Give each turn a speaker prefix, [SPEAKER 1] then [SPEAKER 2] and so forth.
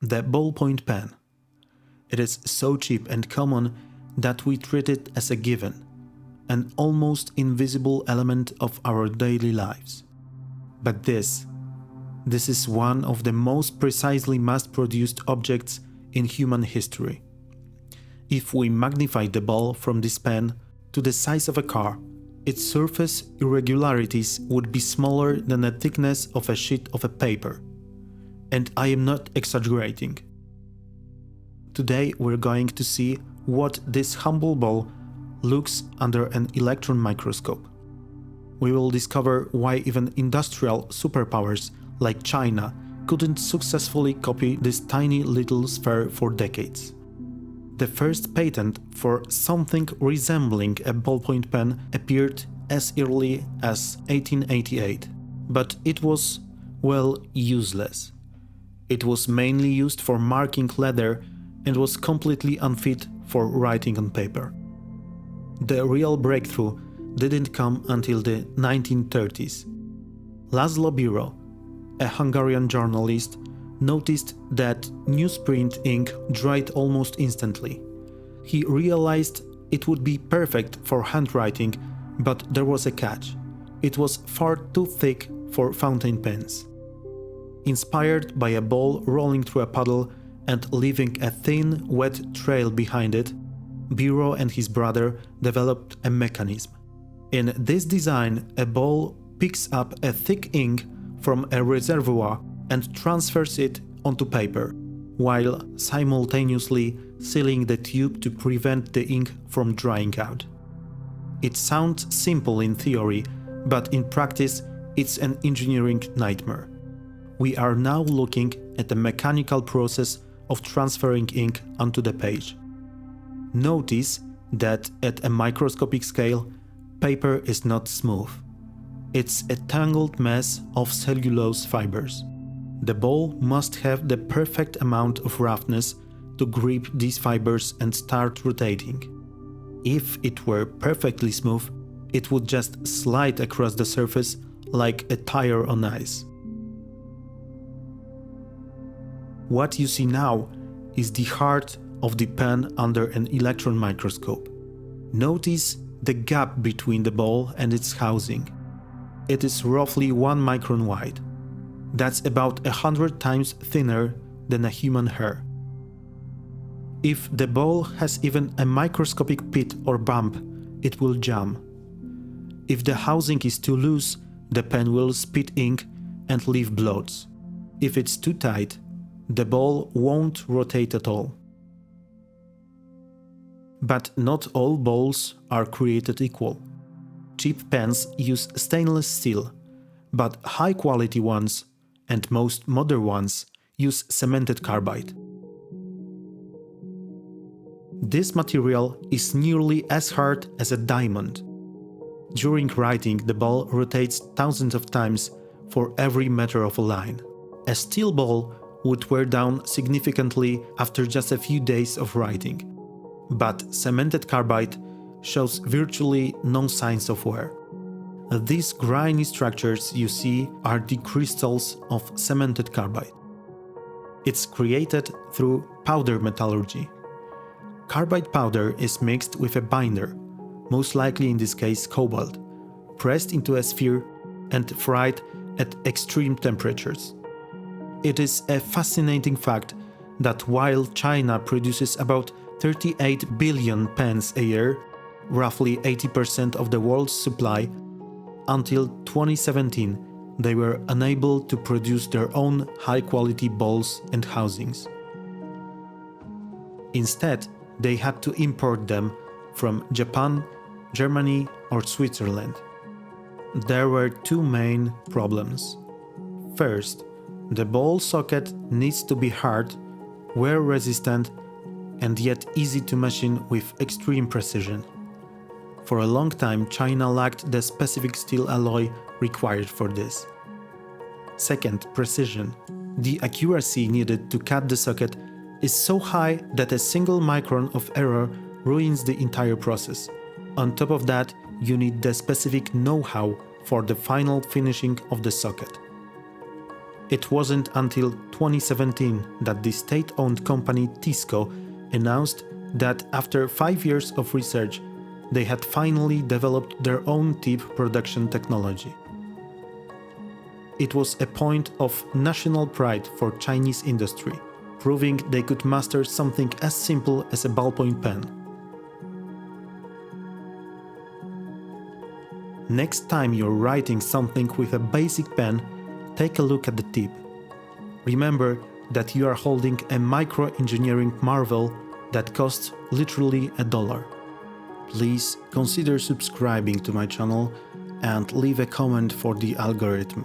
[SPEAKER 1] the ballpoint pen. It is so cheap and common that we treat it as a given, an almost invisible element of our daily lives. But this is one of the most precisely mass-produced objects in human history. If we magnify the ball from this pen to the size of a car, its surface irregularities would be smaller than the thickness of a sheet of a paper. And I am not exaggerating. Today we're going to see what this humble ball looks under an electron microscope. We will discover why even industrial superpowers like China couldn't successfully copy this tiny little sphere for decades. The first patent for something resembling a ballpoint pen appeared as early as 1888, but it was, well, useless. It was mainly used for marking leather and was completely unfit for writing on paper. The real breakthrough didn't come until the 1930s. László Bíró, a Hungarian journalist, noticed that newsprint ink dried almost instantly. He realized it would be perfect for handwriting, but there was a catch. It was far too thick for fountain pens. Inspired by a ball rolling through a puddle and leaving a thin, wet trail behind it, Bíró and his brother developed a mechanism. In this design, a ball picks up a thick ink from a reservoir and transfers it onto paper, while simultaneously sealing the tube to prevent the ink from drying out. It sounds simple in theory, but in practice it's an engineering nightmare. We are now looking at the mechanical process of transferring ink onto the page. Notice that at a microscopic scale, paper is not smooth. It's a tangled mess of cellulose fibers. The ball must have the perfect amount of roughness to grip these fibers and start rotating. If it were perfectly smooth, it would just slide across the surface like a tire on ice. What you see now is the heart of the pen under an electron microscope. Notice the gap between the ball and its housing. It is roughly 1 micron wide. That's about 100 times thinner than a human hair. If the ball has even a microscopic pit or bump, it will jam. If the housing is too loose, the pen will spit ink and leave blots. If it's too tight, the ball won't rotate at all. But not all balls are created equal. Cheap pens use stainless steel, but high-quality ones, and most modern ones, use cemented carbide. This material is nearly as hard as a diamond. During writing, the ball rotates thousands of times for every meter of a line. A steel ball would wear down significantly after just a few days of writing, but cemented carbide shows virtually no signs of wear. These grainy structures you see are the crystals of cemented carbide. It's created through powder metallurgy. Carbide powder is mixed with a binder, most likely in this case cobalt, pressed into a sphere and fried at extreme temperatures. It is a fascinating fact that while China produces about 38 billion pens a year, roughly 80% of the world's supply, until 2017 they were unable to produce their own high-quality balls and housings. Instead, they had to import them from Japan, Germany or Switzerland. There were two main problems. First, the ball socket needs to be hard, wear-resistant and yet easy to machine with extreme precision. For a long time, China lacked the specific steel alloy required for this. Second, precision. The accuracy needed to cut the socket is so high that a single micron of error ruins the entire process. On top of that, you need the specific know-how for the final finishing of the socket. It wasn't until 2017 that the state-owned company Tisco announced that after 5 years of research, they had finally developed their own tip production technology. It was a point of national pride for Chinese industry, proving they could master something as simple as a ballpoint pen. Next time you're writing something with a basic pen, take a look at the tip. Remember that you are holding a micro-engineering marvel that costs literally $1. Please consider subscribing to my channel and leave a comment for the algorithm.